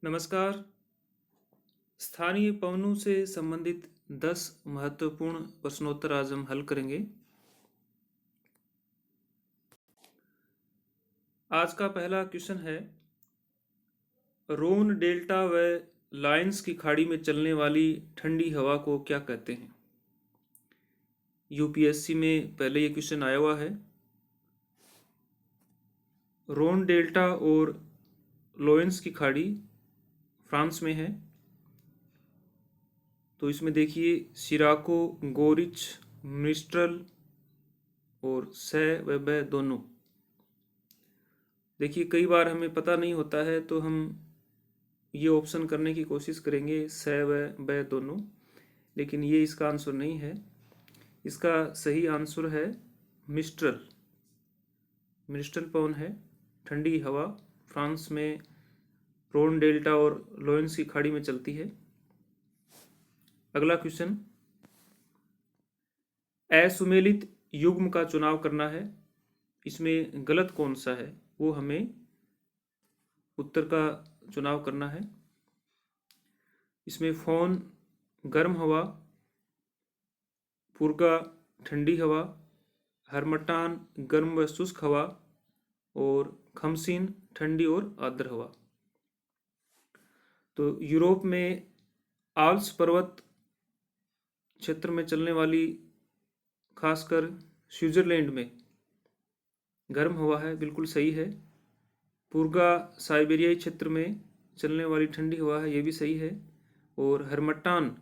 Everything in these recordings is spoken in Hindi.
नमस्कार। स्थानीय पवनों से संबंधित 10 महत्वपूर्ण प्रश्नोत्तर आज हम हल करेंगे। आज का पहला क्वेश्चन है, रोन डेल्टा व लायंस की खाड़ी में चलने वाली ठंडी हवा को क्या कहते हैं? यूपीएससी में पहले ये क्वेश्चन आया हुआ है। रोन डेल्टा और लायंस की खाड़ी फ्रांस में है। तो इसमें देखिए सिराको, गोरिच, मिस्ट्रल और व दोनों। देखिए कई बार हमें पता नहीं होता है तो हम ये ऑप्शन करने की कोशिश करेंगे व दोनों, लेकिन ये इसका आंसर नहीं है। इसका सही आंसर है मिस्ट्रल। मिस्ट्रल पवन है, ठंडी हवा फ्रांस में रोन डेल्टा और लॉरेंस की खाड़ी में चलती है। अगला क्वेश्चन, असुमेलित युग्म का चुनाव करना है। इसमें गलत कौन सा है वो हमें उत्तर का चुनाव करना है। इसमें फोन गर्म हवा, पुरगा ठंडी हवा, हरमटान गर्म व शुष्क हवा और खमसीन ठंडी और आर्द्र हवा। तो यूरोप में आल्प्स पर्वत क्षेत्र में चलने वाली, खासकर स्विट्जरलैंड में गर्म हवा है, बिल्कुल सही है। पुरगा साइबेरियाई क्षेत्र में चलने वाली ठंडी हवा है, ये भी सही है। और हरमट्टान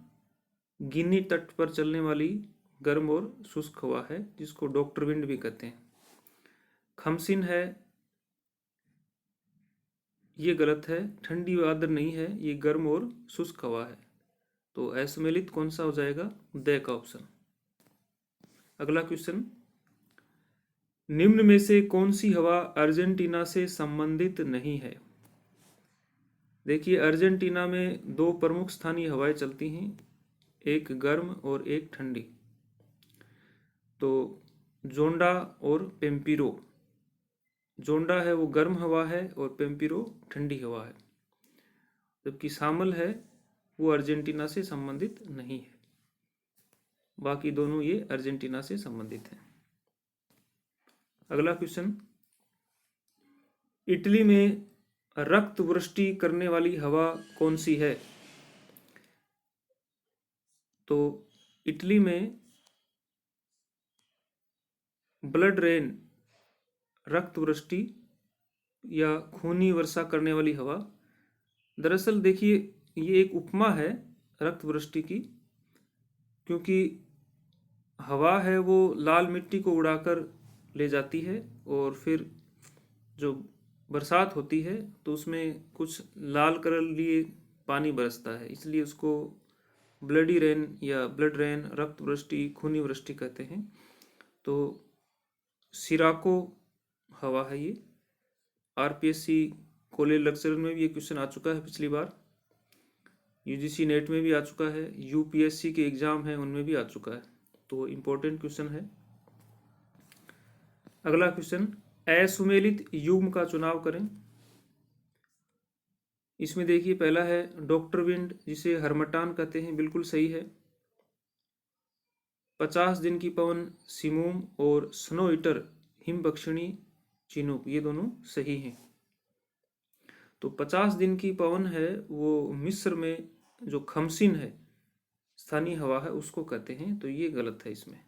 गिनी तट पर चलने वाली गर्म और शुष्क हवा है, जिसको डॉक्टर विंड भी कहते हैं। खमसिन है, ये गलत है, ठंडी व आर्द्र नहीं है, ये गर्म और शुष्क हवा है। तो असम्मिलित कौन सा हो जाएगा? द का ऑप्शन। अगला क्वेश्चन, निम्न में से कौन सी हवा अर्जेंटीना से संबंधित नहीं है? देखिए अर्जेंटीना में दो प्रमुख स्थानीय हवाएं चलती हैं, एक गर्म और एक ठंडी। तो जोंडा और पेम्पिरो। जोंडा है वो गर्म हवा है और पेम्पिरो ठंडी हवा है, जबकि सामल है वो अर्जेंटीना से संबंधित नहीं है। बाकी दोनों ये अर्जेंटीना से संबंधित हैं। अगला क्वेश्चन, इटली में रक्त वृष्टि करने वाली हवा कौन सी है? तो इटली में ब्लड रेन, रक्त वृष्टि या खूनी वर्षा करने वाली हवा। दरअसल देखिए ये एक उपमा है रक्त वृष्टि की, क्योंकि हवा है वो लाल मिट्टी को उड़ाकर ले जाती है और फिर जो बरसात होती है तो उसमें कुछ लाल कलर लिए पानी बरसता है, इसलिए उसको ब्लडी रेन या ब्लड रेन, रक्त वृष्टि, खूनी वृष्टि कहते हैं। तो सिराको हवा है ये। आरपीएससी कॉलेज लेक्चर में भी ये क्वेश्चन आ चुका है पिछली बार, यूजीसी नेट में भी आ चुका है, यूपीएससी के एग्जाम है उनमें भी आ चुका है, तो इम्पोर्टेंट क्वेश्चन है। अगला क्वेश्चन, असुमेलित युग्म का चुनाव करें। इसमें देखिए पहला है डॉक्टर विंड, जिसे हरमटान कहते हैं, बिल्कुल सही है। 50 दिन की पवन सिमूम और स्नो ईटर हिमपक्षिणी चिनूक, ये दोनों सही हैं। तो 50 दिन की पवन है वो मिस्र में जो खमसिन है, स्थानीय हवा है, उसको कहते हैं, तो ये गलत है इसमें।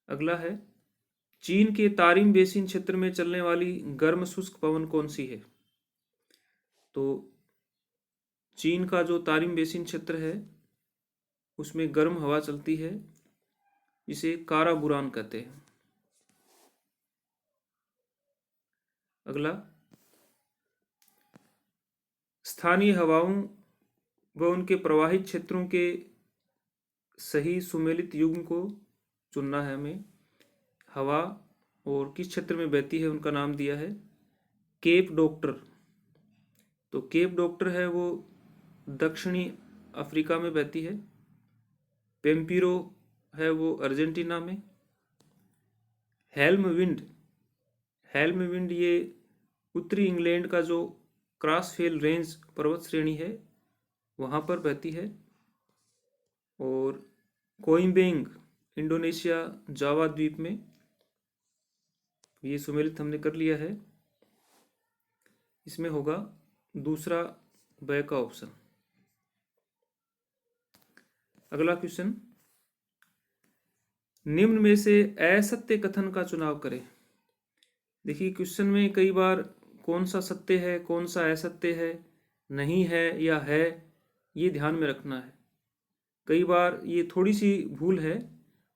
अगला है, चीन के तारिम बेसिन क्षेत्र में चलने वाली गर्म शुष्क पवन कौन सी है? तो चीन का जो तारिम बेसिन क्षेत्र है उसमें गर्म हवा चलती है, जिसे काराबुरान कहते हैं। अगला, स्थानीय हवाओं व उनके प्रवाहित क्षेत्रों के सही सुमेलित युग्म को चुनना है हमें। हवा और किस क्षेत्र में बहती है उनका नाम दिया है केप डॉक्टर। तो केप डॉक्टर है वो दक्षिणी अफ्रीका में बहती है। पेम्पिरो है वो अर्जेंटीना में। हेल्म विंड, हेल्म विंड ये उत्तरी इंग्लैंड का जो क्रॉसफेल रेंज पर्वत श्रेणी है वहाँ पर बहती है। और कोइम्बेंग इंडोनेशिया जावा द्वीप में, ये सुमेलित हमने कर लिया है। इसमें होगा दूसरा ब का ऑप्शन। अगला क्वेश्चन, निम्न में से असत्य कथन का चुनाव करें। देखिए क्वेश्चन में कई बार कौन सा सत्य है, कौन सा असत्य है, नहीं है या है, ये ध्यान में रखना है। कई बार ये थोड़ी सी भूल है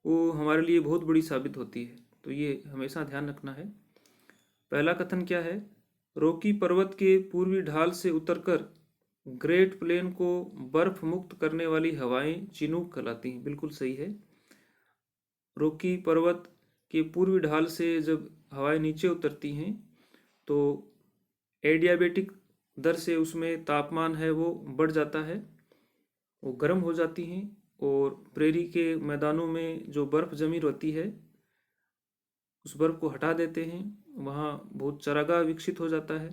वो हमारे लिए बहुत बड़ी साबित होती है, तो ये हमेशा ध्यान रखना है। पहला कथन क्या है, रॉकी पर्वत के पूर्वी ढाल से उतरकर ग्रेट प्लेन को बर्फ मुक्त करने वाली हवाएं चिनूक कहलाती हैं। बिल्कुल सही है। रॉकी पर्वत के पूर्वी ढाल से जब हवाएं नीचे उतरती हैं तो एडियाबेटिक दर से उसमें तापमान है वो बढ़ जाता है, वो गर्म हो जाती हैं। और प्रेरी के मैदानों में जो बर्फ़ जमी रहती है उस बर्फ़ को हटा देते हैं, वहाँ बहुत चारागाह विकसित हो जाता है।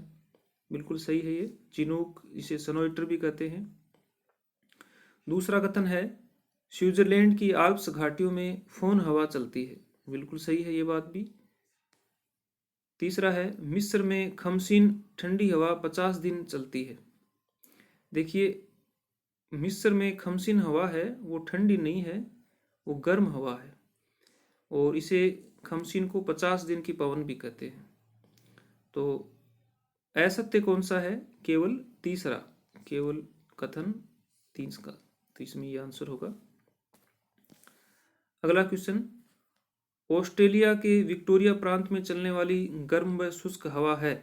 बिल्कुल सही है ये। चिनूक, इसे सनोइटर भी कहते हैं। दूसरा कथन है, स्विट्जरलैंड की आल्प्स घाटियों में फोन हवा चलती है। बिल्कुल सही है ये बात भी। तीसरा है, मिस्र में खमसीन ठंडी हवा 50 दिन चलती है। देखिए मिस्र में खमसीन हवा है वो ठंडी नहीं है, वो गर्म हवा है, और इसे खमसीन को 50 दिन की पवन भी कहते हैं। तो असत्य कौन सा है, केवल तीसरा, केवल कथन 3 का, तो इसमें ये आंसर होगा। अगला क्वेश्चन, ऑस्ट्रेलिया के विक्टोरिया प्रांत में चलने वाली गर्म व शुष्क हवा है।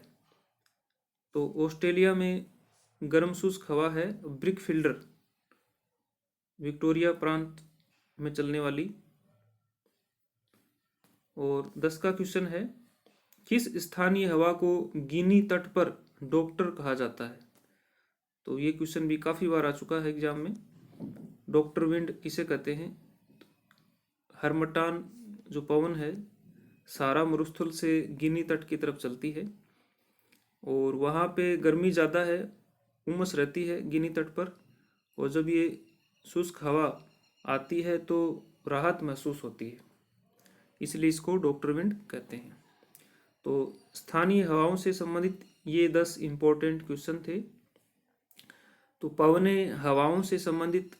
तो ऑस्ट्रेलिया में गर्म शुष्क हवा है ब्रिकफील्डर, विक्टोरिया प्रांत में चलने वाली। और 10 का क्वेश्चन है, किस स्थानीय हवा को गिनी तट पर डॉक्टर कहा जाता है। तो ये क्वेश्चन भी काफ़ी बार आ चुका है एग्जाम में। डॉक्टर विंड किसे कहते हैं। हरमटान जो पवन है सारा मरुस्थल से गिनी तट की तरफ चलती है, और वहाँ पे गर्मी ज़्यादा है, उमस रहती है गिनी तट पर, और जब ये शुष्क हवा आती है तो राहत महसूस होती है, इसलिए इसको डॉक्टर विंड कहते हैं। तो स्थानीय हवाओं से संबंधित ये 10 इम्पोर्टेंट क्वेश्चन थे। तो पवनें हवाओं से संबंधित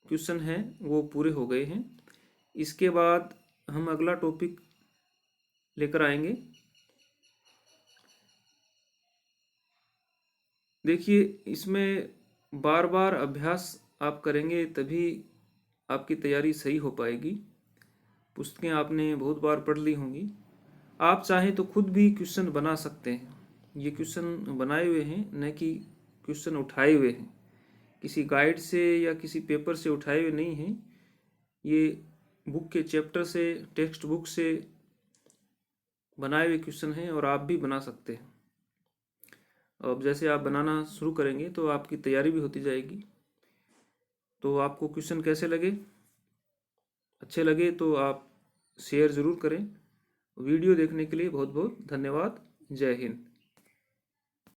क्वेश्चन हैं वो पूरे हो गए हैं। इसके बाद हम अगला टॉपिक लेकर आएंगे। देखिए इसमें बार बार अभ्यास आप करेंगे तभी आपकी तैयारी सही हो पाएगी। पुस्तकें आपने बहुत बार पढ़ ली होंगी, आप चाहें तो खुद भी क्वेश्चन बना सकते हैं। ये क्वेश्चन बनाए हुए हैं, न कि क्वेश्चन उठाए हुए हैं, किसी गाइड से या किसी पेपर से उठाए हुए नहीं हैं। ये बुक के चैप्टर से, टेक्स्ट बुक से बनाए हुए क्वेश्चन हैं और आप भी बना सकते हैं। अब जैसे आप बनाना शुरू करेंगे तो आपकी तैयारी भी होती जाएगी। तो आपको क्वेश्चन कैसे लगे, अच्छे लगे तो आप शेयर ज़रूर करें। वीडियो देखने के लिए बहुत बहुत धन्यवाद। जय हिंद।